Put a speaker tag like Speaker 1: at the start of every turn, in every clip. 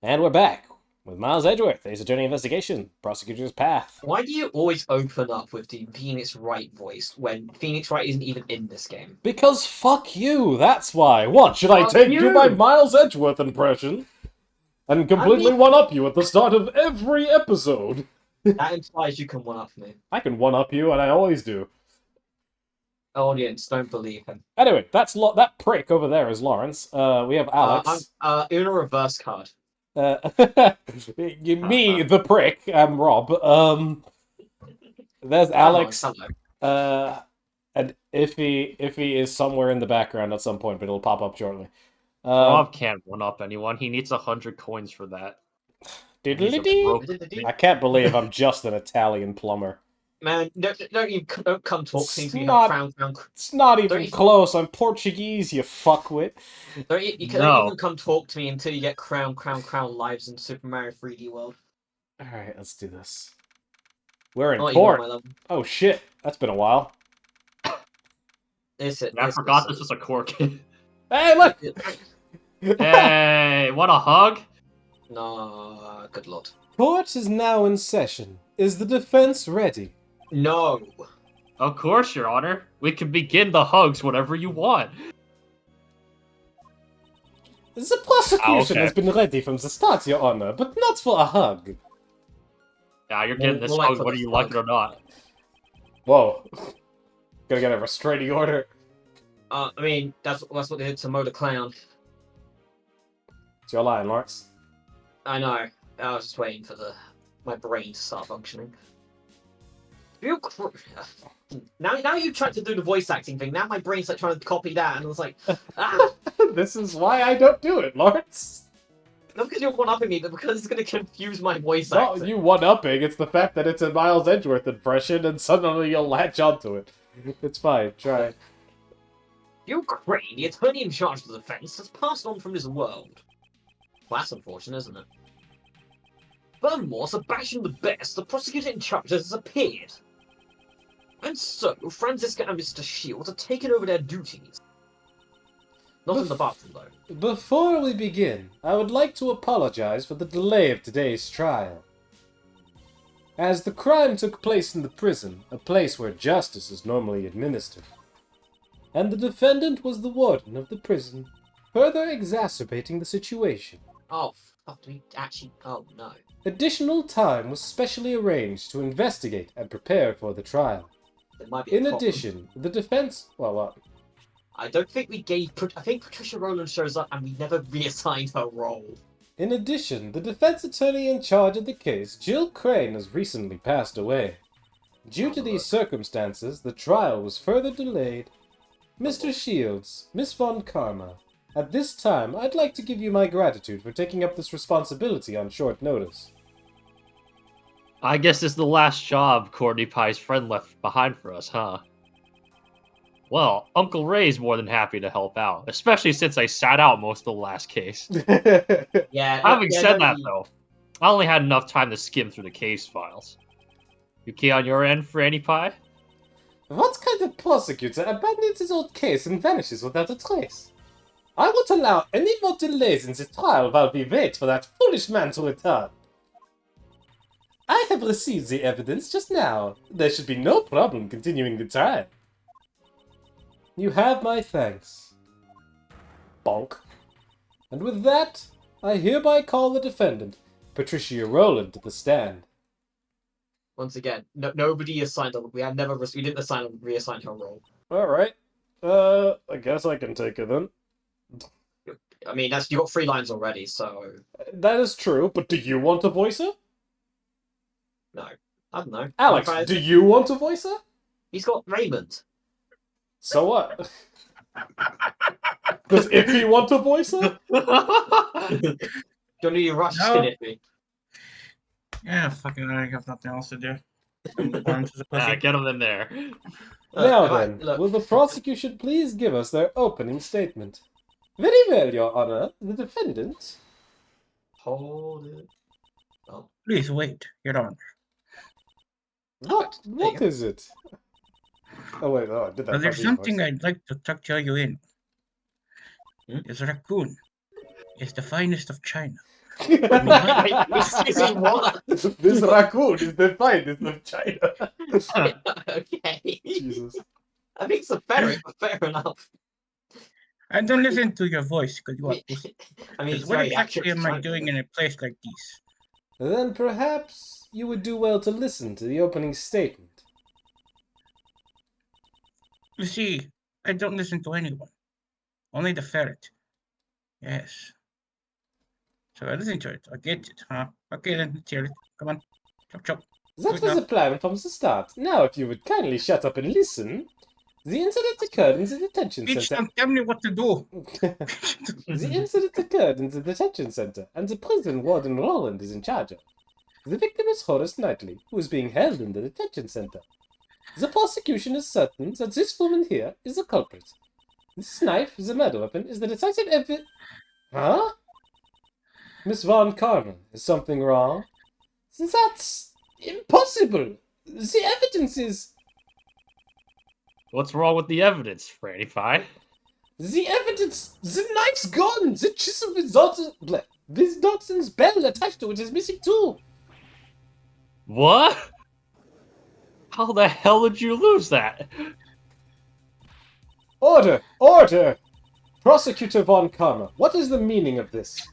Speaker 1: And we're back with Miles Edgeworth, Ace Attorney Investigation, Prosecutor's Path.
Speaker 2: Why do you always open up with the Phoenix Wright voice when Phoenix Wright isn't even in this game?
Speaker 1: Because fuck you, that's why. What, should I do my Miles Edgeworth impression? And completely one-up you at the start of every episode?
Speaker 2: That implies you can one-up me.
Speaker 1: I can one-up you, and I always do.
Speaker 2: Audience, don't believe him.
Speaker 1: Anyway, that prick over there is Lawrence. We have Alex.
Speaker 2: Uno reverse card.
Speaker 1: Me, the prick, I'm Rob. There's Alex. And Iffy is somewhere in the background at some point, but it'll pop up shortly.
Speaker 3: Rob can't one-up anyone. He needs 100 coins for that.
Speaker 1: I can't believe I'm just an Italian plumber.
Speaker 2: Man, don't come talk to me.
Speaker 1: It's not even close. I'm Portuguese, you fuckwit.
Speaker 2: You can't even come talk to me until you get crown lives in Super Mario 3D World.
Speaker 1: Alright, let's do this. We're in court. Oh shit, that's been a while.
Speaker 2: I
Speaker 3: forgot this was a court.
Speaker 1: Hey, look!
Speaker 3: Hey, want a hug?
Speaker 2: No, good lord.
Speaker 1: Court is now in session. Is the defense ready?
Speaker 2: No.
Speaker 3: Of course, Your Honor. We can begin the hugs whenever you want.
Speaker 1: The prosecution has been ready from the start, Your Honor, but not for a hug.
Speaker 3: Yeah, you're getting this hug whether you like it or not.
Speaker 1: Whoa. Gotta get a restraining order.
Speaker 2: I mean, that's what they did to Mo the Clown.
Speaker 1: It's your line, Lawrence.
Speaker 2: I know. I was just waiting for my brain to start functioning. Now you tried to do the voice acting thing. Now my brain's like trying to copy that, and I was like, ah!
Speaker 1: This is why I don't do it, Lawrence.
Speaker 2: Not because you're one-upping me, but because it's going to confuse my voice acting.
Speaker 1: No, you one-upping. It's the fact that it's a Miles Edgeworth impression, and suddenly you'll latch onto it. It's fine. Try.
Speaker 2: Ukraine, the attorney in charge of the defense, has passed on from this world. Well, that's unfortunate, isn't it? Furthermore, Sebastian the Best, the prosecutor in charge, has appeared. And so, Franziska and Mr. Shields have taken over their duties. Not in the bathroom, though.
Speaker 1: Before we begin, I would like to apologize for the delay of today's trial. As the crime took place in the prison, a place where justice is normally administered, and the defendant was the warden of the prison, further exacerbating the situation.
Speaker 2: Oh, fuck, do we actually... Oh, no.
Speaker 1: Additional time was specially arranged to investigate and prepare for the trial. In addition, the defense... Well, what?
Speaker 2: I don't think we gave... I think Patricia Rowland shows up and we never reassigned her role.
Speaker 1: In addition, the defense attorney in charge of the case, Jill Crane, has recently passed away. Due to these circumstances, the trial was further delayed. Mr. Shields, Miss Von Karma, at this time, I'd like to give you my gratitude for taking up this responsibility on short notice.
Speaker 3: I guess this is the last job Courtney Pie's friend left behind for us, huh? Well, Uncle Ray's more than happy to help out, especially since I sat out most of the last case. Having said that, though, I only had enough time to skim through the case files. You key on your end, Franny Pie?
Speaker 1: What kind of prosecutor abandons his old case and vanishes without a trace? I won't allow any more delays in the trial while we wait for that foolish man to return. I have received the evidence just now. There should be no problem continuing the trial. You have my thanks. Bonk. And with that, I hereby call the defendant, Patricia Rowland, to the stand.
Speaker 2: Once again, nobody assigned her. We didn't reassign her role.
Speaker 1: Alright. I guess I can take it then.
Speaker 2: I mean, you got 3 lines already, so...
Speaker 1: That is true, but do you want to voice her?
Speaker 2: No. I don't know.
Speaker 1: Alex, do you want to voice her?
Speaker 2: He's got Raymond.
Speaker 1: So what? Does Iffy want to voice her?
Speaker 2: Don't need to rush in Iffy.
Speaker 4: Yeah, fucking I have nothing else to do.
Speaker 3: Get him in there.
Speaker 1: Now then, will the prosecution please give us their opening statement? Very well, Your Honor. The defendant...
Speaker 2: Hold it. Oh.
Speaker 4: Please wait, Your Honor.
Speaker 1: What is it? Oh wait, I did that.
Speaker 4: There's something I'd like to tell you in. This raccoon is the finest of China.
Speaker 2: Excuse me, what?
Speaker 1: This raccoon is the finest of China.
Speaker 2: Okay.
Speaker 1: Jesus.
Speaker 2: I think it's a ferret, but fair enough.
Speaker 4: I don't listen to your voice because you are pussy.
Speaker 2: I mean,
Speaker 4: Because
Speaker 2: it's
Speaker 4: what
Speaker 2: very
Speaker 4: exactly
Speaker 2: accurate.
Speaker 4: am I doing in a place like this?
Speaker 1: Then perhaps you would do well to listen to the opening statement.
Speaker 4: You see, I don't listen to anyone. Only the ferret. Yes. So I listen to it. I get it, huh? Okay then, let's hear it. Come on. Chop chop.
Speaker 1: That
Speaker 4: Good
Speaker 1: was the
Speaker 4: enough.
Speaker 1: plan from the start. Now, if you would kindly shut up and listen. The incident occurred in the detention
Speaker 4: Bitch,
Speaker 1: center.
Speaker 4: don't tell me what to do.
Speaker 1: The incident occurred in the detention center, and the prison warden Roland is in charge of. The victim is Horace Knightley, who is being held in the detention center. The prosecution is certain that this woman here is the culprit. This knife, the murder weapon, is the decisive evidence. Huh? Miss Von Karman, is something wrong? That's impossible! The evidence is.
Speaker 3: What's wrong with the evidence, Franny Pie?
Speaker 1: The evidence! The knife's gone! The chisel with Dodson's bell attached to it is missing too!
Speaker 3: What? How the hell did you lose that?
Speaker 1: Order! Order! Prosecutor Von Karma, what is the meaning of this?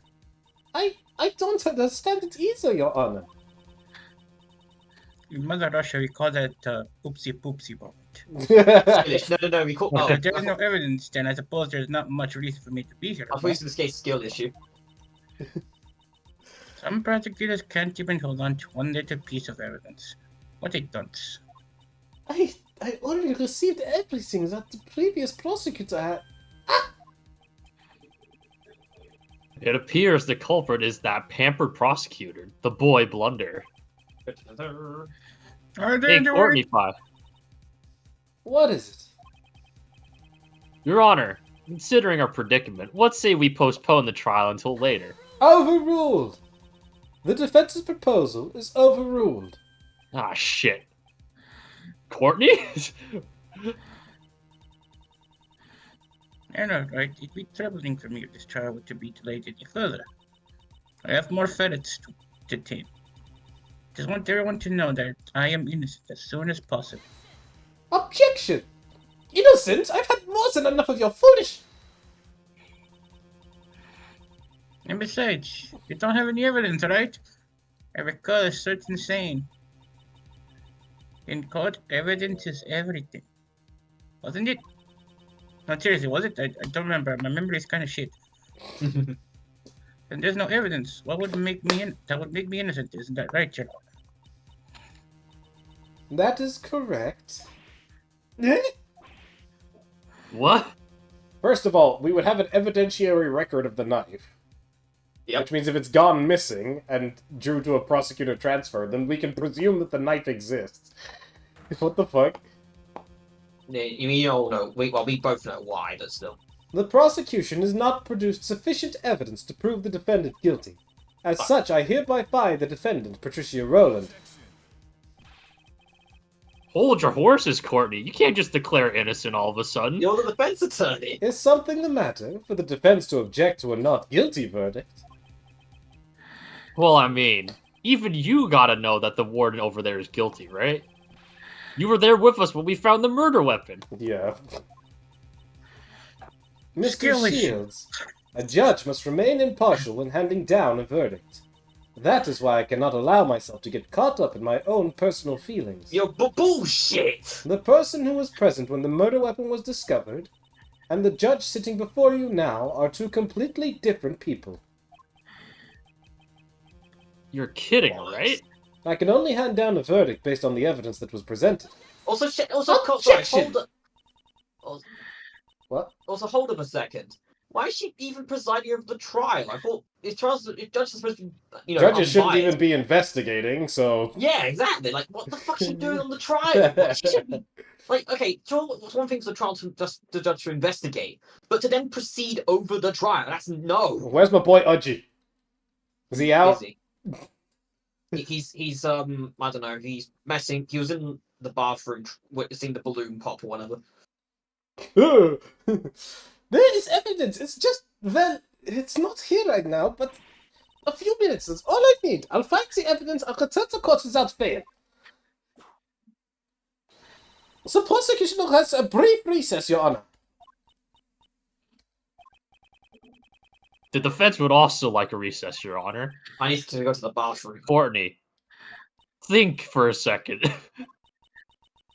Speaker 1: I don't understand it either, Your Honor.
Speaker 4: In Mother Russia, we call that oopsie poopsie moment.
Speaker 2: Skillish. No, we call. Oh,
Speaker 4: If there is no evidence, then I suppose there's not much reason for me to be here.
Speaker 2: I thought you said this case skill issue.
Speaker 4: Some prosecutors can't even hold on to one little piece of evidence. What a dunce.
Speaker 1: I already received everything that the previous prosecutor had.
Speaker 3: It appears the culprit is that pampered prosecutor, the boy Blunder.
Speaker 4: Are they
Speaker 3: Hey, Courtney Pie.
Speaker 1: What is it?
Speaker 3: Your Honor, considering our predicament, let's say we postpone the trial until later.
Speaker 1: Overruled! The defense's proposal is overruled.
Speaker 3: Ah, shit. Courtney?
Speaker 4: I know, right? It'd be troubling for me if this trial were to be delayed any further. I have more ferrets to tame. Just want everyone to know that I am innocent as soon as possible.
Speaker 1: Objection! Innocent? I've had more than enough of your foolish.
Speaker 4: And besides, you don't have any evidence, right? I recall a certain saying. In court, evidence is everything. Wasn't it? No, seriously, was it? I don't remember. My memory is kind of shit. And there's no evidence. What would make me that would make me innocent? Isn't that right, Your Honor?
Speaker 1: That is correct.
Speaker 3: What?
Speaker 1: First of all, we would have an evidentiary record of the knife.
Speaker 2: Yep.
Speaker 1: Which means if it's gone missing and due to a prosecutor transfer, then we can presume that the knife exists. What the fuck?
Speaker 2: You all know. We both know why, but still.
Speaker 1: The prosecution has not produced sufficient evidence to prove the defendant guilty. As such, I hereby find the defendant, Patricia Rowland.
Speaker 3: Hold your horses, Courtney. You can't just declare innocent all of a sudden.
Speaker 2: You're the defense attorney.
Speaker 1: Is something the matter for the defense to object to a not guilty verdict?
Speaker 3: Well, I mean, even you gotta know that the warden over there is guilty, right? You were there with us when we found the murder weapon.
Speaker 1: Yeah. Mr.
Speaker 4: Skill issue.
Speaker 1: Shields, a judge must remain impartial when handing down a verdict. That is why I cannot allow myself to get caught up in my own personal feelings.
Speaker 2: You're bullshit.
Speaker 1: The person who was present when the murder weapon was discovered, and the judge sitting before you now are two completely different people.
Speaker 3: You're kidding, right?
Speaker 1: I can only hand down a verdict based on the evidence that was presented.
Speaker 2: Also, sorry,
Speaker 1: Objection!
Speaker 2: hold up.
Speaker 1: What?
Speaker 2: Also, hold up a second. Why is she even presiding over the trial? I thought judges are supposed to be,
Speaker 1: Judges shouldn't
Speaker 2: unbiased.
Speaker 1: even be investigating, so...
Speaker 2: Yeah, exactly. Like, what the fuck's she doing on the trial? What, she should be, like, okay, sure, it's one thing for the trial to just the judge to investigate, but to then proceed over the trial, that's no.
Speaker 1: Where's my boy Udgy? Is he out?
Speaker 2: He's I don't know. He's messing. He was in the bathroom witnessing the balloon pop or whatever.
Speaker 1: There is evidence. It's just, well, it's not here right now, but A few minutes is all I need. I'll find the evidence and return to court without fail. The prosecution has a brief recess, Your Honor.
Speaker 3: The defense would also like a recess, Your Honor.
Speaker 2: I need to go to the bathroom.
Speaker 3: Courtney, think for a second.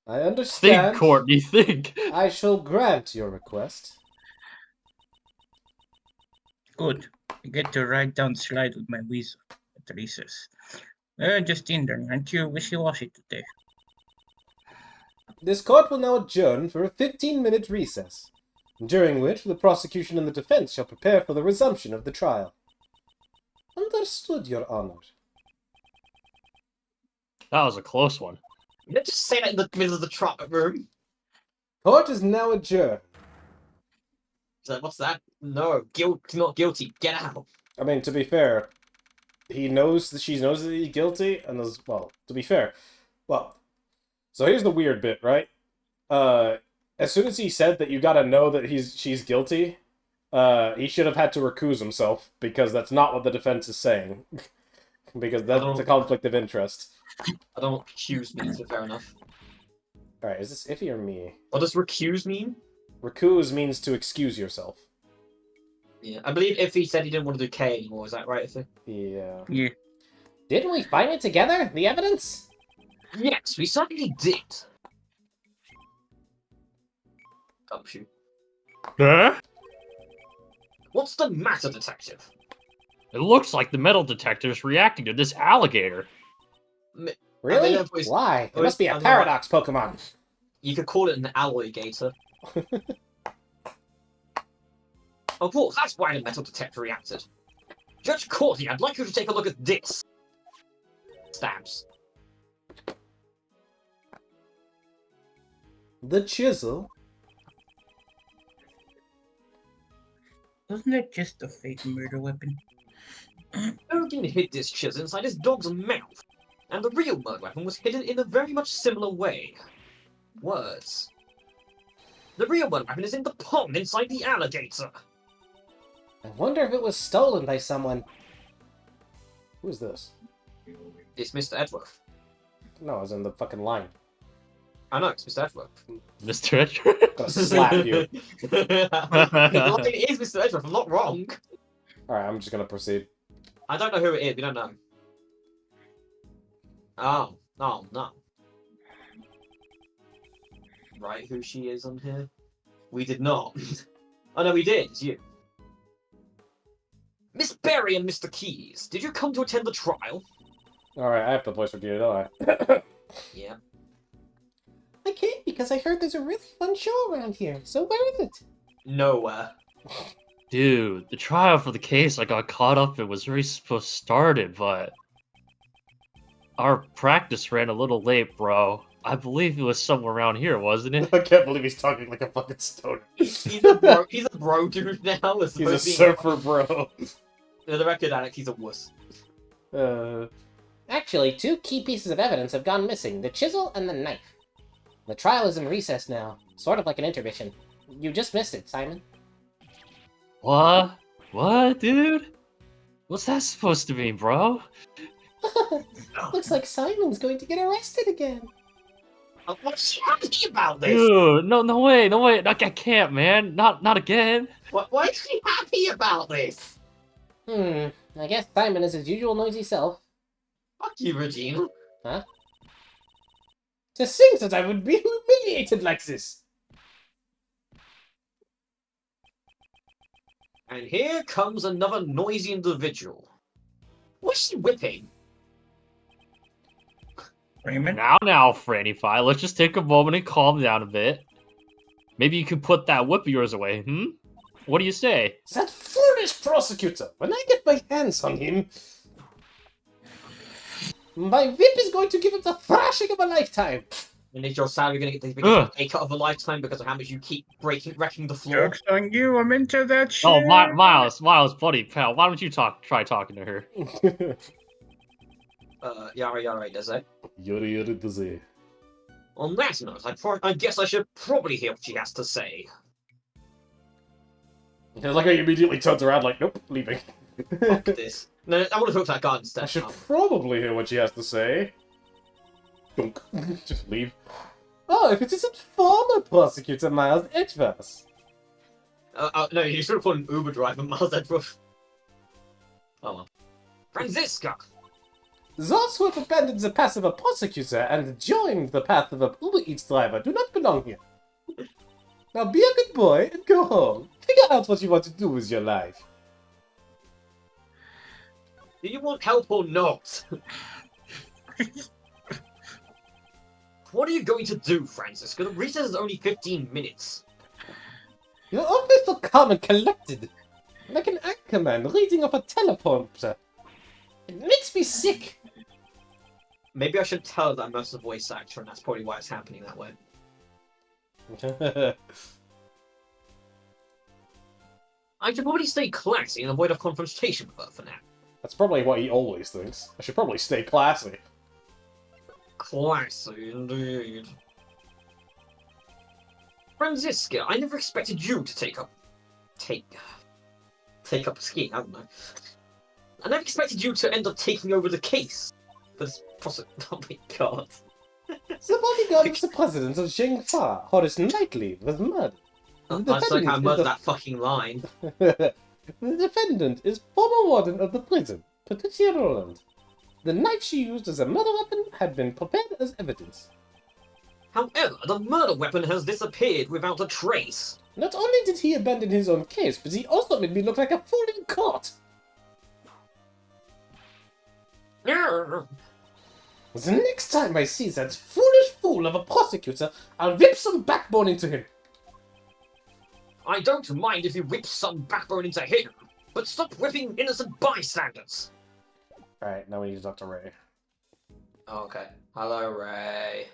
Speaker 1: I understand.
Speaker 3: Think, Courtney, think.
Speaker 1: I shall grant your request.
Speaker 4: Good. I get to ride down the slide with my weasel at recess. Justine, darling, aren't you wishy-washy today?
Speaker 1: This court will now adjourn for a 15-minute recess, during which the prosecution and the defense shall prepare for the resumption of the trial. Understood, Your Honor.
Speaker 3: That was a close one.
Speaker 2: Let's just say that in the middle of the trial room.
Speaker 1: Court is now adjourned.
Speaker 2: So what's that? No, not guilty. Get out.
Speaker 1: I mean, to be fair, he knows that she knows that he's guilty, and well, to be fair, so here's the weird bit, right? As soon as he said that you gotta know that she's guilty, he should have had to recuse himself, because that's not what the defense is saying. Because that's a conflict of interest.
Speaker 2: I don't accuse me, so fair enough.
Speaker 1: Alright, is this Iffy or me?
Speaker 2: What does recuse mean?
Speaker 1: Recuse means to excuse yourself.
Speaker 2: Yeah, I believe if he said he didn't want to do K anymore, is that right? Iffy?
Speaker 1: Yeah.
Speaker 4: Yeah.
Speaker 1: Didn't we find it together? The evidence?
Speaker 2: Yes, we certainly did. Gumshoe.
Speaker 3: Huh?
Speaker 2: What's the matter, detective?
Speaker 3: It looks like the metal detector is reacting to this alligator.
Speaker 1: Really?
Speaker 2: It's-
Speaker 1: Why? It
Speaker 2: oh,
Speaker 1: must be
Speaker 2: I
Speaker 1: a
Speaker 2: know.
Speaker 1: paradox Pokemon.
Speaker 2: You could call it an alloy gator. Of course, that's why the metal detector reacted. Judge Courtney, I'd like you to take a look at this. Stabs.
Speaker 1: The chisel?
Speaker 4: Wasn't that just a fake murder weapon?
Speaker 2: Logan hid this chisel inside his dog's mouth, and the real murder weapon was hidden in a very much similar way. Words. The real murder weapon is in the pond inside the alligator.
Speaker 1: I wonder if it was stolen by someone. Who is this?
Speaker 2: It's Mr. Edgeworth.
Speaker 1: No, I was in the fucking line.
Speaker 2: I know, it's Mr. Edgeworth.
Speaker 3: Mr. Edgeworth?
Speaker 1: Gonna slap you.
Speaker 2: It is Mr. Edgeworth, I'm not wrong.
Speaker 1: Alright, I'm just gonna proceed.
Speaker 2: I don't know who it is, we don't know. Oh, no. Right, who she is on here? We did not. Oh no, we did, it's you. Miss Berry and Mr. Keys, did you come to attend the trial?
Speaker 1: Alright, I have to voice review, don't I?
Speaker 2: Yeah.
Speaker 1: I came because I heard there's a really fun show around here, so where is it?
Speaker 2: Nowhere.
Speaker 3: Dude, the trial for the case I got caught up in was already supposed to started, but our practice ran a little late, bro. I believe it was somewhere around here, wasn't it?
Speaker 1: I can't believe he's talking like a fucking stoner.
Speaker 2: He's a bro dude now. As
Speaker 1: He's a
Speaker 2: opposed to being
Speaker 1: surfer bro.
Speaker 2: For the record, Alex, he's a wuss.
Speaker 1: Actually, two key pieces of evidence have gone missing, the chisel and the knife. The trial is in recess now, sort of like an intermission. You just missed it, Simon.
Speaker 3: What? What, dude? What's that supposed to mean, bro?
Speaker 1: Looks like Simon's going to get arrested again.
Speaker 2: What's she happy about this?
Speaker 3: Dude, no way. I can't, man. Not again.
Speaker 2: Why is she happy about this?
Speaker 1: I guess Simon is his usual noisy self.
Speaker 2: Fuck you, Regina.
Speaker 1: Huh? To think that I would be humiliated like this!
Speaker 2: And here comes another noisy individual. What's she whipping?
Speaker 4: Raymond?
Speaker 3: Now, Franny Pie, let's just take a moment and calm down a bit. Maybe you can put that whip of yours away, What do you say?
Speaker 1: That foolish prosecutor! When I get my hands on him, my whip is going to give him the thrashing of a lifetime!
Speaker 2: And is your salary going to get the biggest pay cut of a lifetime because of how much you keep wrecking the floor?
Speaker 4: Joke's on you, I'm into that shit.
Speaker 3: Oh, Miles, buddy, pal, why don't you try talking to her?
Speaker 2: Yara, does it?
Speaker 1: Yuri does it.
Speaker 2: On that note, I guess I should probably hear what she has to say.
Speaker 1: It's like he immediately turns around like, nope, leaving.
Speaker 2: Fuck this. No, I want to talk to that guard
Speaker 1: I
Speaker 2: instead.
Speaker 1: should probably hear what she has to say. Dunk. Just leave. Oh, if it isn't former prosecutor Miles Edgeworth.
Speaker 2: No, you should have called an Uber driver, Miles Edgeworth. Oh well. Franziska!
Speaker 1: Those who have abandoned the path of a prosecutor and joined the path of a Uber Eats driver do not belong here. Now be a good boy and go home. Figure out what you want to do with your life.
Speaker 2: Do you want help or not? What are you going to do, Franziska? The recess is only 15 minutes.
Speaker 1: You're always so calm and collected. Like an anchorman reading off a teleprompter. It makes me sick.
Speaker 2: Maybe I should tell her that I'm most a voice actor, and that's probably why it's happening that way. I should probably stay classy and avoid a confrontation with her for now.
Speaker 1: That's probably what he always thinks. I should probably stay classy.
Speaker 2: Classy, indeed. Franziska, I never expected you to take up skiing, I don't know. I never expected you to end up taking over the case for this oh my god.
Speaker 1: The bodyguard of the president of Zhengfa, Horace Knightley, was murdered.
Speaker 2: I just like how I murdered that fucking line.
Speaker 1: The defendant is former warden of the prison, Patricia Roland. The knife she used as a murder weapon had been prepared as evidence.
Speaker 2: However, the murder weapon has disappeared without a trace.
Speaker 1: Not only did he abandon his own case, but he also made me look like a fool in court. The next time I see that foolish fool of a prosecutor, I'll rip some backbone into him.
Speaker 2: I don't mind if you whip some backbone into him, but stop whipping innocent bystanders.
Speaker 1: Alright, now we need to talk to Ray.
Speaker 2: Okay. Hello, Ray.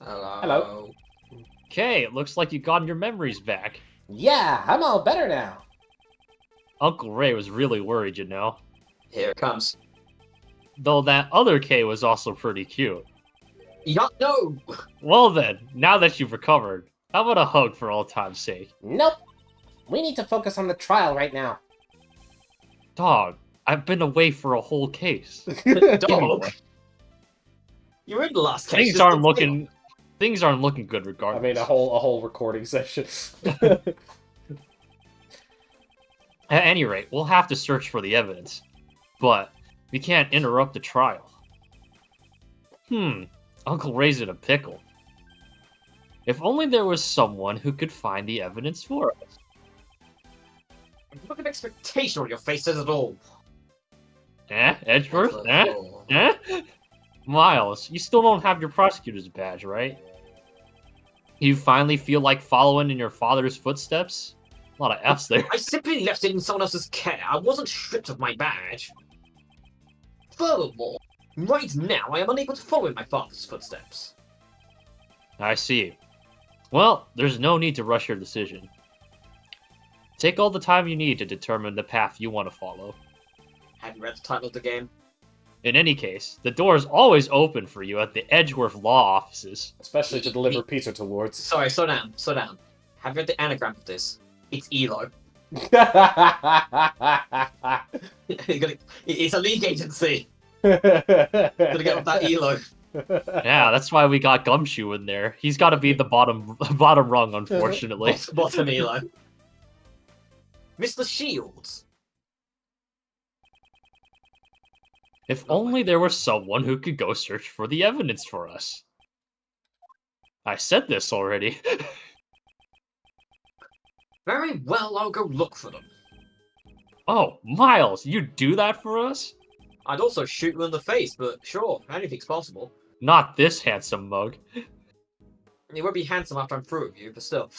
Speaker 2: Hello.
Speaker 1: Hello.
Speaker 3: Okay, it looks like you got your memories back.
Speaker 1: Yeah, I'm all better now.
Speaker 3: Uncle Ray was really worried, you know.
Speaker 2: Here it comes.
Speaker 3: Though that other K was also pretty cute.
Speaker 2: Yeah, no!
Speaker 3: Well then, now that you've recovered, how about a hug for all time's sake?
Speaker 1: Nope. We need to focus on the trial right now.
Speaker 3: Dog, I've been away for a whole case.
Speaker 2: Dog! You were in the last case.
Speaker 3: Things aren't looking good
Speaker 1: I
Speaker 3: regardless.
Speaker 1: mean, a whole recording session.
Speaker 3: At any rate, we'll have to search for the evidence. But we can't interrupt the trial. Uncle Ray's in a pickle. If only there was someone who could find the evidence for us.
Speaker 2: Look at expectation on your face says it all.
Speaker 3: Edgeworth? Miles, you still don't have your prosecutor's badge, right? You finally feel like following in your father's footsteps? A lot of F's there.
Speaker 2: I simply left it in someone else's care. I wasn't stripped of my badge. Furthermore, right now I am unable to follow in my father's footsteps.
Speaker 3: I see. Well, there's no need to rush your decision. Take all the time you need to determine the path you want to follow.
Speaker 2: Hadn't read the title of the game.
Speaker 3: In any case, the door is always open for you at the Edgeworth law offices.
Speaker 1: Especially to deliver pizza towards.
Speaker 2: Sorry, slow down. Have you read the anagram of this? It's E.L.O. It's a league agency. Gotta get off that E.L.O.
Speaker 3: Yeah, that's why we got Gumshoe in there. He's got to be the bottom rung, unfortunately.
Speaker 2: Bottom E.L.O. Mr. Shields.
Speaker 3: If only there was someone who could go search for the evidence for us. I said this already.
Speaker 2: Very well, I'll go look for them.
Speaker 3: Oh, Miles, you do that for us?
Speaker 2: I'd also shoot you in the face, but sure, anything's possible.
Speaker 3: Not this handsome mug.
Speaker 2: It won't be handsome after I'm through with you, but still.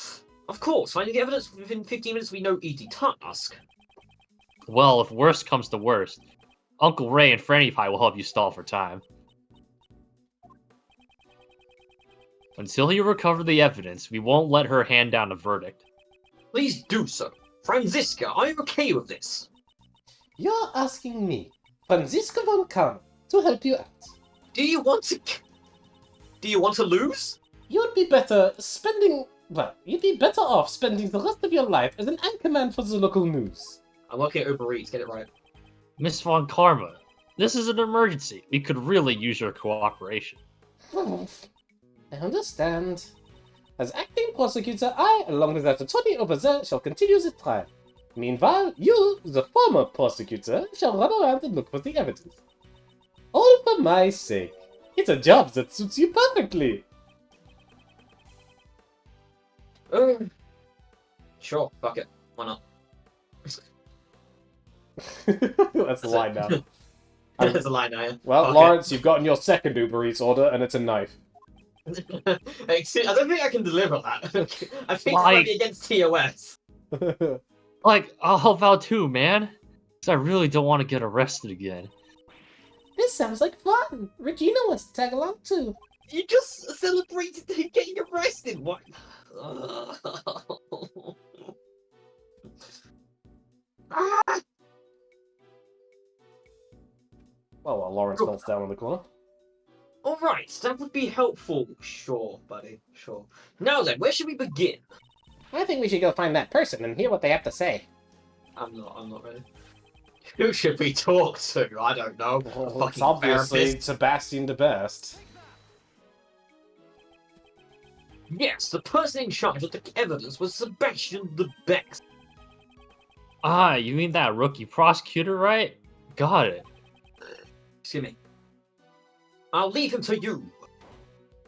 Speaker 2: Of course, finding the evidence within 15 minutes we know easy task.
Speaker 3: Well, if worst comes to worst, Uncle Ray and Franny Pie will help you stall for time. Until you recover the evidence, we won't let her hand down a verdict.
Speaker 2: Please do so. Franziska, are you okay with this?
Speaker 1: You're asking me, Franziska von Karma, to help you out.
Speaker 2: Do you want to lose?
Speaker 1: You'd be better off spending the rest of your life as an anchorman for the local news.
Speaker 2: I'm looking at Uber Eats, get it right.
Speaker 3: Miss Von Karma, this is an emergency. We could really use your cooperation.
Speaker 1: I understand. As acting prosecutor, I, along with that attorney over there, shall continue the trial. Meanwhile, you, the former prosecutor, shall run around and look for the evidence. All for my sake. It's a job that suits you perfectly.
Speaker 2: Sure, fuck it. Why not?
Speaker 1: That's the line now.
Speaker 2: There's a line now.
Speaker 1: Well,
Speaker 2: Fuck
Speaker 1: Lawrence, you've gotten your second Uber Eats order, and it's a knife.
Speaker 2: I don't think I can deliver that. I think
Speaker 3: Like-
Speaker 2: it might be against TOS.
Speaker 3: Like, I'll help out too, man. Because I really don't want to get arrested again.
Speaker 1: This sounds like fun. Regina wants to tag along too.
Speaker 2: You just celebrated getting arrested. What?
Speaker 1: Well, Lawrence melts down in the corner.
Speaker 2: Alright, that would be helpful. Sure, buddy, sure. Now then, where should we begin?
Speaker 1: I think we should go find that person and hear what they have to say.
Speaker 2: I'm not ready. Who should we talk to? I don't know.
Speaker 1: Well, it's
Speaker 2: Fucking
Speaker 1: obviously
Speaker 2: therapist.
Speaker 1: Sebastian the Best.
Speaker 2: Yes, the person in charge of the evidence was Sebastian the Best.
Speaker 3: Ah, you mean that rookie prosecutor, right? Got it.
Speaker 2: Excuse me. I'll leave him to you.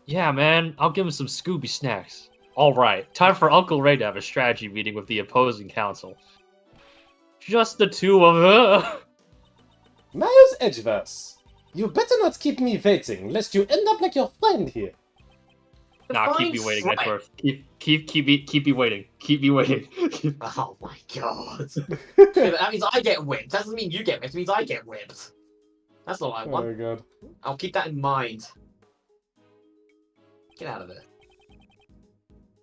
Speaker 3: Yeah, man, I'll give him some Scooby snacks. Alright, time for Uncle Ray to have a strategy meeting with the opposing counsel. Just the two of them.
Speaker 1: Miles Edgeworth, you better not keep me waiting, lest you end up like your friend here.
Speaker 3: Nah, keep me waiting, Edgeworth. Keep me waiting. Keep me waiting.
Speaker 2: Oh my god. Yeah, that means I get whipped. That doesn't mean you get whipped, it means I get whipped. That's not what I
Speaker 1: Oh
Speaker 2: want.
Speaker 1: my god.
Speaker 2: I'll keep that in mind. Get out of there.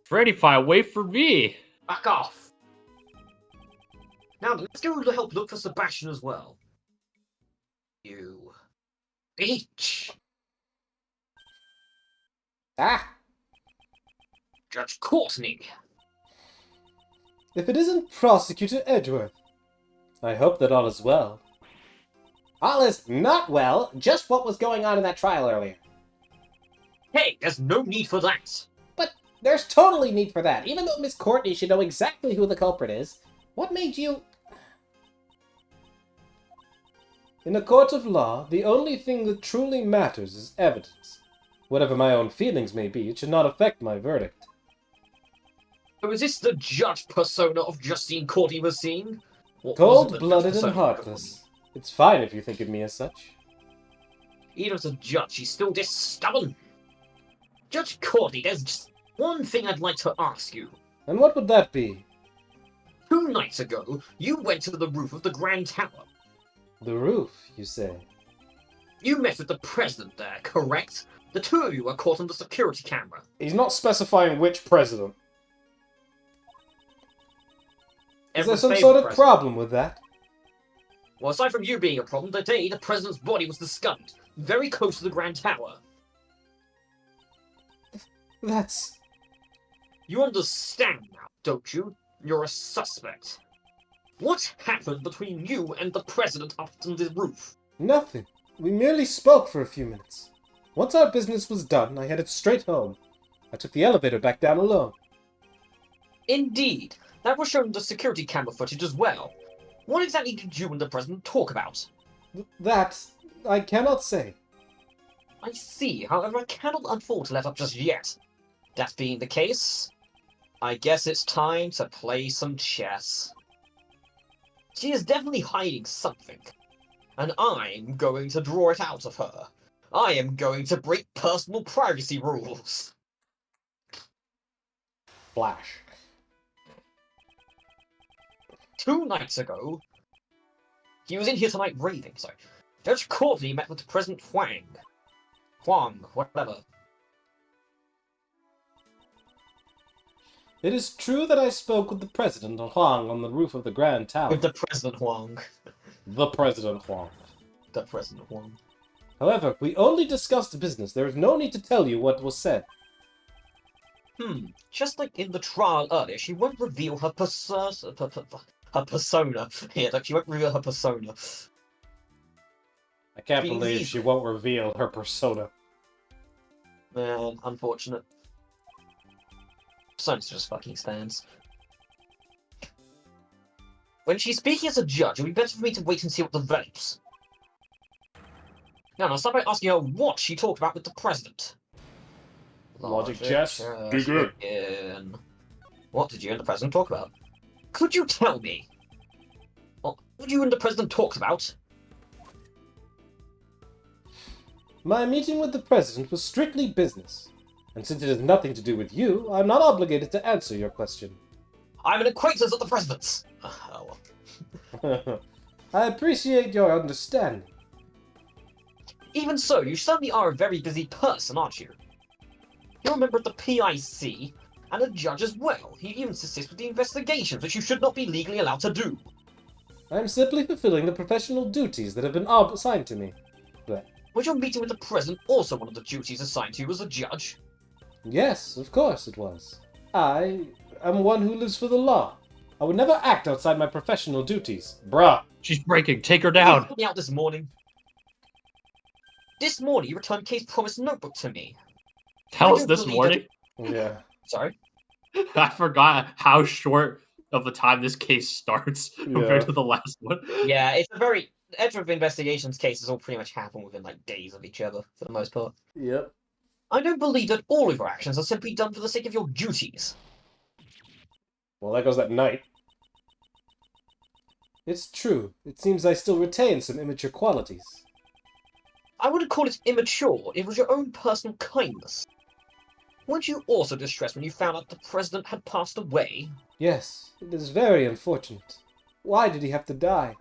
Speaker 3: Freddy Pie, wait for me.
Speaker 2: Back off! Now, let's go to help look for Sebastian as well. You... Bitch!
Speaker 1: Ah!
Speaker 2: Judge Courtney!
Speaker 1: If it isn't Prosecutor Edgeworth. I hope that all is well. All is not well, just what was going on in that trial earlier.
Speaker 2: Hey, there's no need for that!
Speaker 1: But there's totally need for that. Even though Miss Courtney should know exactly who the culprit is, what made you... In a court of law, the only thing that truly matters is evidence. Whatever my own feelings may be, it should not affect my verdict.
Speaker 2: So is this the judge persona of Justine Courtney was seeing? What wasn't the
Speaker 1: Cold-blooded
Speaker 2: judge
Speaker 1: and
Speaker 2: persona?
Speaker 1: heartless. It's fine if you think of me as such.
Speaker 2: Even as a judge, she's still this stubborn. Judge Courtney, there's just one thing I'd like to ask you.
Speaker 1: And what would that be?
Speaker 2: 2 nights ago, you went to the roof of the Grand Tower.
Speaker 1: The roof, you say?
Speaker 2: You met with the president there, correct? The 2 of you were caught on the security camera.
Speaker 1: He's not specifying which president. Is there
Speaker 2: Everyone's
Speaker 1: some
Speaker 2: favourite
Speaker 1: sort of
Speaker 2: president.
Speaker 1: problem with that?
Speaker 2: Well, aside from you being a problem, the day the president's body was discovered, very close to the Grand Tower.
Speaker 1: That's...
Speaker 2: You understand now, don't you? You're a suspect. What happened between you and the president up on the roof?
Speaker 1: nothing. We merely spoke for a few minutes. Once our business was done, I headed straight home. I took the elevator back down alone.
Speaker 2: Indeed. That was shown in the security camera footage as well. What exactly did you and the president talk about?
Speaker 1: That... I cannot say.
Speaker 2: I see, however, I cannot afford to let up just yet. That being the case, I guess it's time to play some chess. She is definitely hiding something, and I'm going to draw it out of her. I am going to break personal privacy rules.
Speaker 1: Flash.
Speaker 2: 2 nights ago, he was in here tonight raving, sorry. Judge Courtney met with President Huang, whatever.
Speaker 1: It is true that I spoke with the President Huang on the roof of the Grand Tower.
Speaker 2: With the President Huang.
Speaker 1: The President Huang.
Speaker 2: The President Huang.
Speaker 1: However, we only discussed business. There is no need to tell you what was said.
Speaker 2: Just like in the trial earlier, she won't reveal her Her persona. Yeah, like she won't reveal her persona.
Speaker 1: I can't
Speaker 2: Being
Speaker 1: believe
Speaker 2: these-
Speaker 1: she won't reveal her persona.
Speaker 2: Man, unfortunate. Persona's just fucking stands. When she's speaking as a judge, it'll be better for me to wait and see what develops. Now, start by asking her what she talked about with the president.
Speaker 1: Logic chess, begin.
Speaker 2: begin. What did you and the president talk about? Could you tell me? What you and the president talked about?
Speaker 1: My meeting with the president was strictly business. And since it has nothing to do with you, I'm not obligated to answer your question.
Speaker 2: I'm an acquaintance of the president's. Oh, well.
Speaker 1: I appreciate your understanding.
Speaker 2: Even so, you certainly are a very busy person, aren't you? You're a member of the PIC, and a judge as well. He even assists with the investigations, which you should not be legally allowed to do.
Speaker 1: I'm simply fulfilling the professional duties that have been assigned to me. But,
Speaker 2: Was your meeting with the president also one of the duties assigned to you as a judge?
Speaker 1: yes, of course it was. I am one who lives for the law. I would never act outside my professional duties. Bruh.
Speaker 3: She's breaking. Take her
Speaker 2: You
Speaker 3: down.
Speaker 2: helped me out this morning. This morning, you returned Kay's promised notebook to me.
Speaker 3: That
Speaker 2: I
Speaker 3: was
Speaker 2: don't
Speaker 3: this
Speaker 2: believe
Speaker 3: morning.
Speaker 1: Yeah.
Speaker 2: Sorry?
Speaker 3: I forgot how short of a time this case starts compared
Speaker 1: Yeah.
Speaker 3: to the last one.
Speaker 2: Yeah, it's a very... Edgeworth investigations cases all pretty much happen within, like, days of each other, for the most part.
Speaker 1: Yep.
Speaker 2: I don't believe that all of your actions are simply done for the sake of your duties.
Speaker 1: Well, that goes that night. It's true. It seems I still retain some immature qualities.
Speaker 2: I wouldn't call it immature, it was your own personal kindness. Weren't you also distressed when you found out the president had passed away?
Speaker 1: Yes, it is very unfortunate. Why did he have to die?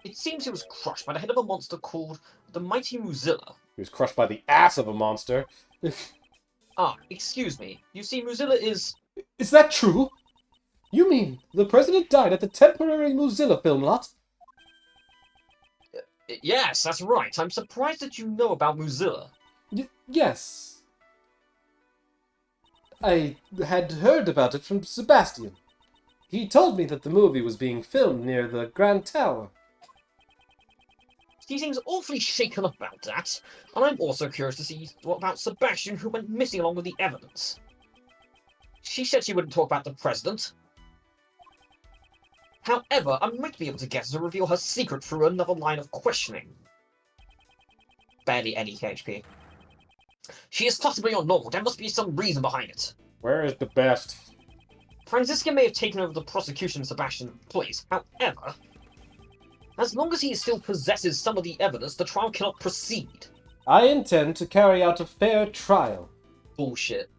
Speaker 2: It seems he was crushed by the head of a monster called the Mighty Muzilla.
Speaker 1: He was crushed by the ass of a monster.
Speaker 2: Ah, excuse me. You see, Muzilla is...
Speaker 1: Is that true? You mean the president died at the temporary Mozilla film lot?
Speaker 2: Yes, that's right. I'm surprised that you know about Muzilla.
Speaker 1: Yes. I had heard about it from Sebastian. He told me that the movie was being filmed near the Grand Tower.
Speaker 2: He seems awfully shaken about that, and I'm also curious to see what about Sebastian, who went missing along with the evidence. She said she wouldn't talk about the president. However, I might be able to get her to reveal her secret through another line of questioning. Barely any HP. She is possibly your normal. There must be some reason behind it.
Speaker 1: Where is the best?
Speaker 2: Franziska may have taken over the prosecution of Sebastian's place. However, as long as he still possesses some of the evidence, the trial cannot proceed.
Speaker 1: I intend to carry out a fair trial.
Speaker 2: Bullshit.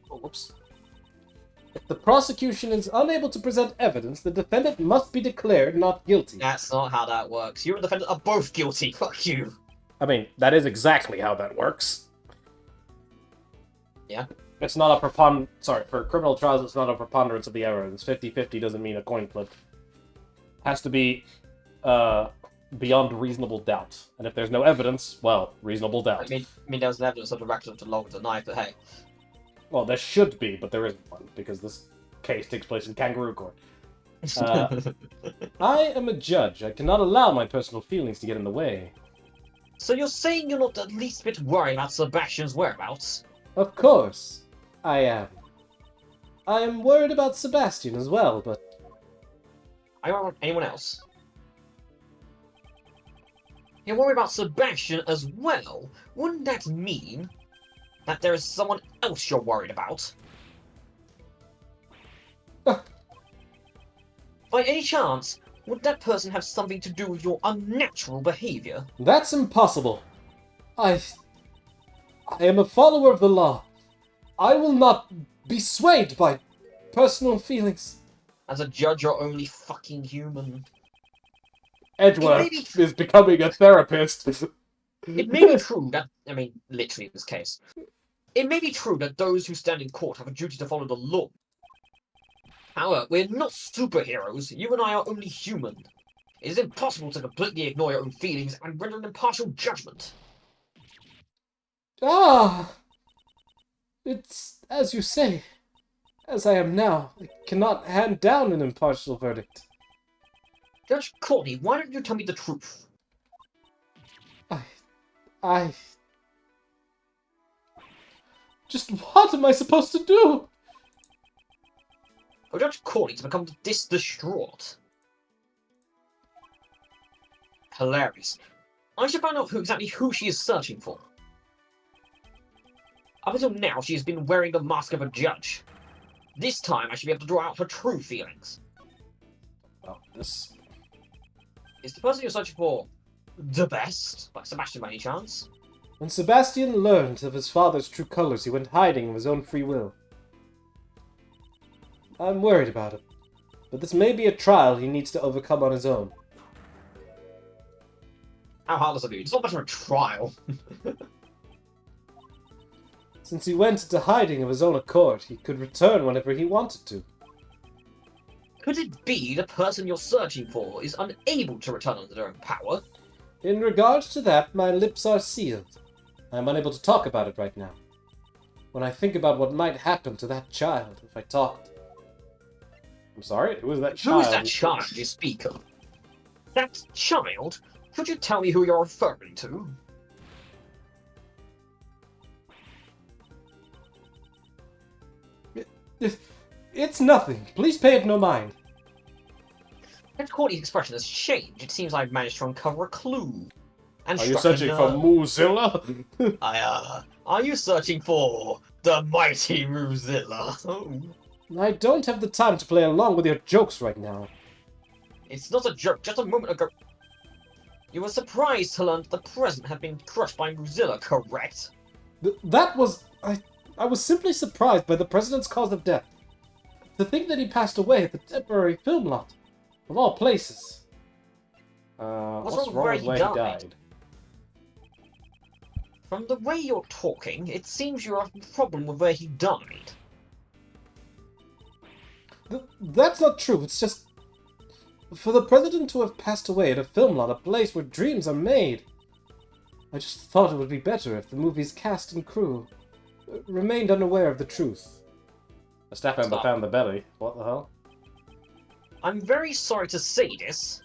Speaker 1: Oh, whoops. If the prosecution is unable to present evidence, the defendant must be declared not guilty.
Speaker 2: That's not how that works. You and the defendant are both guilty. Fuck you.
Speaker 1: I mean, that is exactly how that works.
Speaker 2: Yeah.
Speaker 1: It's not a preponderance. Sorry, for criminal trials, it's not a preponderance of the evidence. 50-50 doesn't mean a coin flip. Has to be beyond reasonable doubt. And if there's no evidence, well, reasonable doubt.
Speaker 2: I mean, there was an evidence of the record of the log of the knife, but hey.
Speaker 1: Well, there should be, but there isn't one, because this case takes place in kangaroo court. I am a judge. I cannot allow my personal feelings to get in the way.
Speaker 2: So you're saying you're not the least bit worried about Sebastian's whereabouts?
Speaker 1: Of course, I am. I am worried about Sebastian as well, but...
Speaker 2: I don't want anyone else. You're worried about Sebastian as well? Wouldn't that mean that there is someone else you're worried about? By any chance, would that person have something to do with your unnatural behavior?
Speaker 1: That's impossible. I am a follower of the law. I will not be swayed by personal feelings.
Speaker 2: As a judge, you're only fucking human.
Speaker 1: Edgeworth is becoming a therapist.
Speaker 2: It may be true that, I mean, literally in this case, it may be true that those who stand in court have a duty to follow the law. However, we're not superheroes. You and I are only human. It is impossible to completely ignore your own feelings and render an impartial judgment.
Speaker 1: Ah! It's as you say. As I am now, I cannot hand down an impartial verdict.
Speaker 2: Judge Courtney, why don't you tell me the truth?
Speaker 1: I... Just what am I supposed to do?
Speaker 2: For Judge Courtney to become this distraught. Hilarious. I should find out exactly who she is searching for. Up until now, she has been wearing the mask of a judge. This time, I should be able to draw out her true feelings.
Speaker 1: Well, this...
Speaker 2: Is the person you're searching for the best? Like Sebastian by any chance?
Speaker 1: When Sebastian learned of his father's true colors, he went hiding of his own free will. I'm worried about him, but this may be a trial he needs to overcome on his own.
Speaker 2: How hard is it? It's not much of a trial.
Speaker 1: Since he went into hiding of his own accord, he could return whenever he wanted to.
Speaker 2: Could it be the person you're searching for is unable to return under their own power?
Speaker 1: In regards to that, my lips are sealed. I am unable to talk about it right now. When I think about what might happen to that child if I talked... I'm sorry? Who is that child?
Speaker 2: Who is that child you speak of? That child? Could you tell me who you're referring to?
Speaker 1: It's nothing. Please pay it no mind.
Speaker 2: Judge Courtney's expression has changed. It seems I've managed to uncover a clue. And
Speaker 1: Are you
Speaker 2: struck a
Speaker 1: searching for
Speaker 2: nerve.
Speaker 1: Mozilla?
Speaker 2: Are you searching for the mighty Muzilla?
Speaker 1: I don't have the time to play along with your jokes right now.
Speaker 2: It's not a joke. Just a moment ago, you were surprised to learn that the president had been crushed by Muzilla, correct?
Speaker 1: That was... I was simply surprised by the president's cause of death. To think that he passed away at the temporary film lot. Of all places. What's
Speaker 2: wrong with
Speaker 1: wrong
Speaker 2: where
Speaker 1: with
Speaker 2: he
Speaker 1: where he
Speaker 2: died?
Speaker 1: died?
Speaker 2: From the way you're talking, it seems you have a problem with where he died.
Speaker 1: That's not true. It's just... For the president to have passed away at a film lot, a place where dreams are made. I just thought it would be better if the movie's cast and crew remained unaware of the truth. A staff member
Speaker 2: Stop.
Speaker 1: found the belly. What the hell?
Speaker 2: I'm very sorry to say this,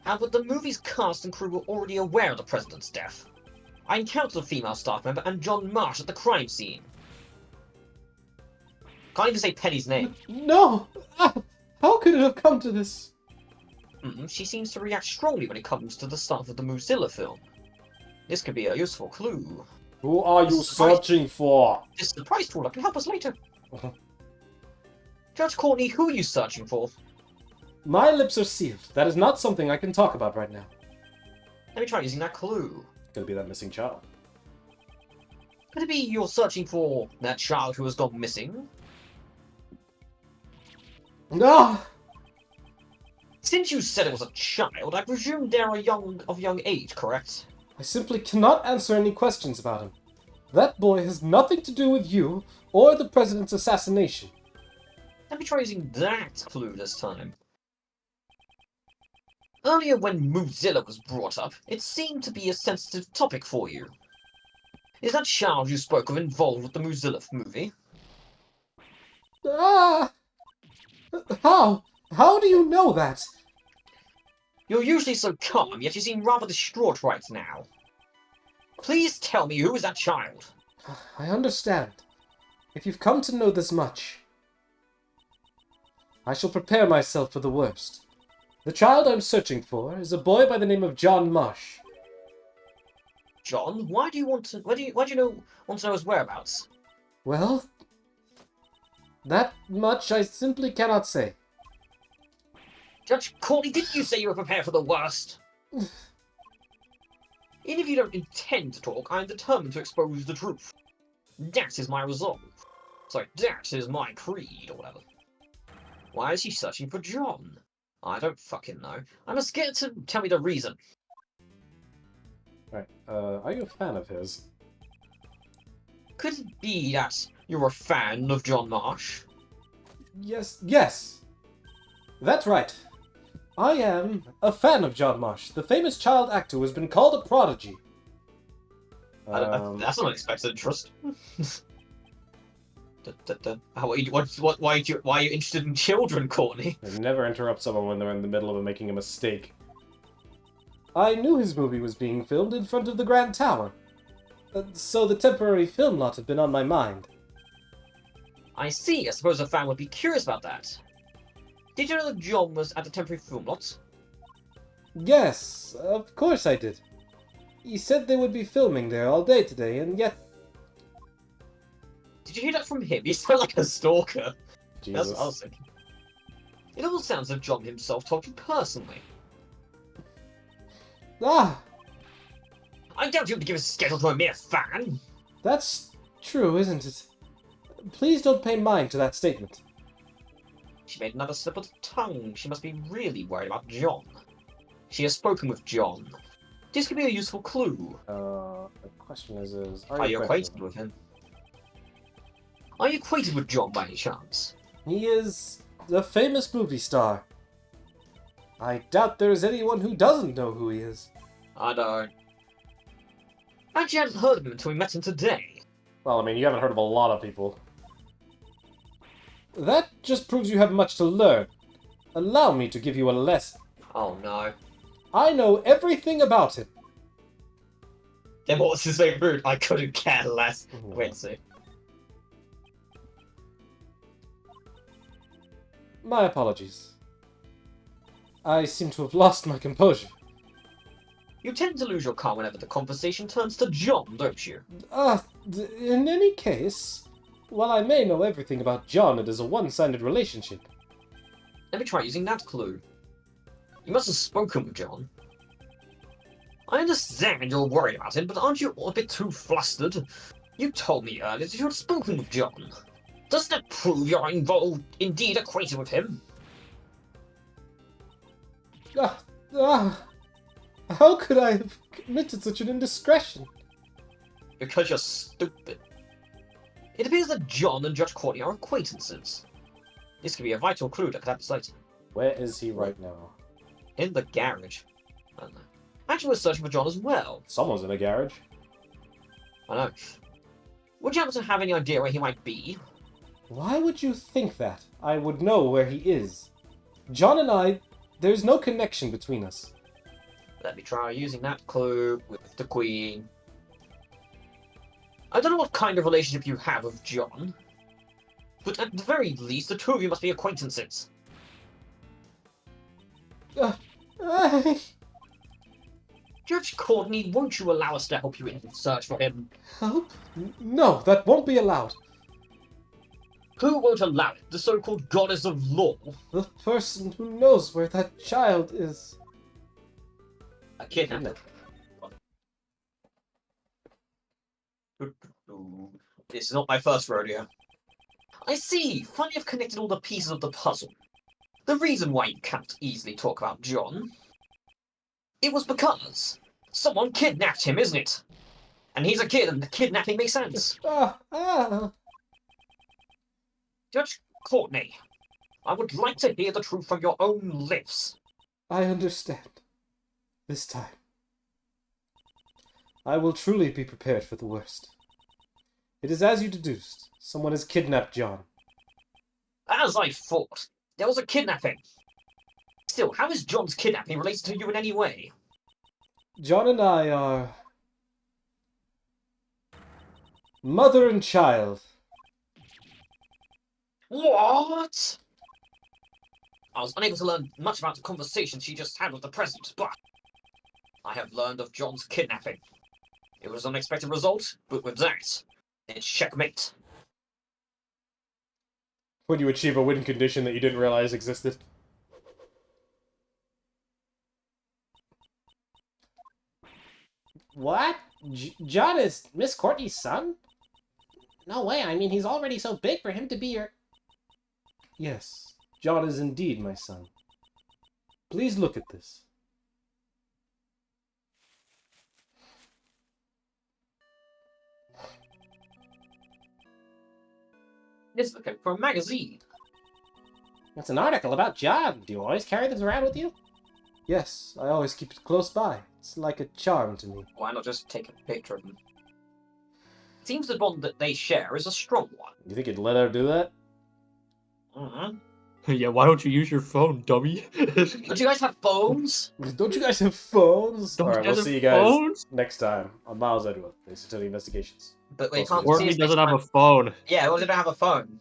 Speaker 2: but the movie's cast and crew were already aware of the president's death. I encountered a female staff member and John Marsh at the crime scene. Can't even say Penny's name.
Speaker 1: No! How could it have come to this?
Speaker 2: She seems to react strongly when it comes to the start of the Mozilla film. This could be a useful clue.
Speaker 1: Who are you searching for?
Speaker 2: This surprise tool can help us later. Judge Courtney, who are you searching for?
Speaker 1: My lips are sealed. That is not something I can talk about right now.
Speaker 2: Let me try using that clue.
Speaker 1: Gonna be that missing child.
Speaker 2: Could it be you're searching for that child who has gone missing?
Speaker 1: No!
Speaker 2: Since you said it was a child, I presume they're of young age, correct?
Speaker 1: I simply cannot answer any questions about him. That boy has nothing to do with you or the president's assassination.
Speaker 2: Let me try using that clue this time. Earlier when Mozilla was brought up, it seemed to be a sensitive topic for you. Is that child you spoke of involved with the Mozilla movie?
Speaker 1: Ah! How? How do you know that?
Speaker 2: You're usually so calm, yet you seem rather distraught right now. Please tell me who is that child?
Speaker 1: I understand. If you've come to know this much, I shall prepare myself for the worst. The child I'm searching for is a boy by the name of John Marsh.
Speaker 2: John, why do you want to know his whereabouts?
Speaker 1: Well, that much I simply cannot say.
Speaker 2: Judge Courtney, didn't you say you were prepared for the worst? Even if you don't intend to talk, I am determined to expose the truth. That is my resolve. Sorry, that is my creed, or whatever. Why is he searching for John? I don't fucking know. I'm just scared to tell me the reason.
Speaker 1: Right, are you a fan of his?
Speaker 2: Could it be that you're a fan of John Marsh?
Speaker 1: Yes. That's right. I am a fan of John Marsh, the famous child actor who has been called a prodigy.
Speaker 2: That's an unexpected interest. Why are you interested in children, Courtney?
Speaker 1: Never interrupt someone when they're in the middle of making a mistake. I knew his movie was being filmed in front of the Grand Tower. So the temporary film lot had been on my mind.
Speaker 2: I see. I suppose a fan would be curious about that. Did you know that John was at the temporary film lot?
Speaker 1: Yes, of course I did. He said they would be filming there all day today, and yet...
Speaker 2: Did you hear that from him? You sound like a stalker. That's
Speaker 1: Jesus.
Speaker 2: what I was thinking. It almost sounds as if John himself told you personally.
Speaker 1: Ah,
Speaker 2: I doubt you would give a schedule to a mere fan.
Speaker 1: that's true, isn't it? Please don't pay mind to that statement.
Speaker 2: She made another slip of the tongue. She must be really worried about John. She has spoken with John. This could be a useful clue.
Speaker 1: The question is
Speaker 2: Are you acquainted with him? Are you acquainted with John by any chance?
Speaker 1: He is a famous movie star. I doubt there is anyone who doesn't know who he is.
Speaker 2: I don't. I actually hadn't heard of him until we met him today.
Speaker 1: Well, I mean, you haven't heard of a lot of people. That just proves you have much to learn. Allow me to give you a lesson.
Speaker 2: Oh no.
Speaker 1: I know everything about him.
Speaker 2: Then what's his name rude? I couldn't care less. Wait and see.
Speaker 1: My apologies. I seem to have lost my composure.
Speaker 2: You tend to lose your calm whenever the conversation turns to John, don't you?
Speaker 1: In any case, while I may know everything about John, it is a one-sided relationship.
Speaker 2: Let me try using that clue. You must have spoken with John. I understand you're worried about him, but aren't you a bit too flustered? You told me earlier that you had spoken with John. Doesn't that prove you're indeed acquainted with him?
Speaker 1: How could I have committed such an indiscretion?
Speaker 2: Because you're stupid. It appears that John and Judge Courtney are acquaintances. This could be a vital clue that could help us later.
Speaker 1: Where is he right now?
Speaker 2: In the garage. I don't know. Actually, we're searching for John as well.
Speaker 1: Someone's in a garage.
Speaker 2: I know. Would you happen to have any idea where he might be?
Speaker 1: Why would you think that? I would know where he is. John and I, there's no connection between us.
Speaker 2: Let me try using that clue with the Queen. I don't know what kind of relationship you have with John, but at the very least, the two of you must be acquaintances. Judge Courtney, won't you allow us to help you in the search for him?
Speaker 1: Help? No, that won't be allowed.
Speaker 2: Who won't allow it? The so-called goddess of law?
Speaker 1: The person who knows where that child is.
Speaker 2: A kidnapper. This is not my first rodeo. I see. Finally, I've connected all the pieces of the puzzle. The reason why you can't easily talk about John, it was because someone kidnapped him, isn't it? And he's a kid, and the kidnapping makes sense. Judge Courtney, I would like to hear the truth from your own lips.
Speaker 1: I understand. This time. I will truly be prepared for the worst. It is as you deduced. Someone has kidnapped John.
Speaker 2: As I thought, there was a kidnapping. Still, how is John's kidnapping related to you in any way?
Speaker 1: John and I are... mother and child.
Speaker 2: What? I was unable to learn much about the conversation she just had with the president, but I have learned of John's kidnapping. It was an unexpected result, but with that, it's checkmate.
Speaker 1: When you achieve a win condition that you didn't realize existed. What? John is Miss Courtney's son? No way, I mean, he's already so big for him to be your... Yes, John is indeed my son. Please look at this.
Speaker 2: This is looking for a magazine.
Speaker 1: It's an article about John. Do you always carry this around with you? Yes, I always keep it close by. It's like a charm to me.
Speaker 2: Why not just take a picture of him? seems the bond that they share is a strong one.
Speaker 1: You think you'd let her do that?
Speaker 3: Yeah, why don't you use your phone, dummy?
Speaker 2: Don't you guys have phones?
Speaker 1: Don't you guys have phones?
Speaker 3: Don't
Speaker 1: Alright,
Speaker 3: you
Speaker 1: we'll
Speaker 3: guys
Speaker 1: see
Speaker 3: have
Speaker 1: you guys
Speaker 3: phones?
Speaker 1: next time on Miles Edgeworth, Basic Utility Investigations.
Speaker 2: But we
Speaker 1: Close
Speaker 2: can't see
Speaker 3: Courtney
Speaker 2: us
Speaker 3: doesn't
Speaker 2: next
Speaker 3: have
Speaker 2: time.
Speaker 3: a phone.
Speaker 2: Yeah, well, they don't have a phone.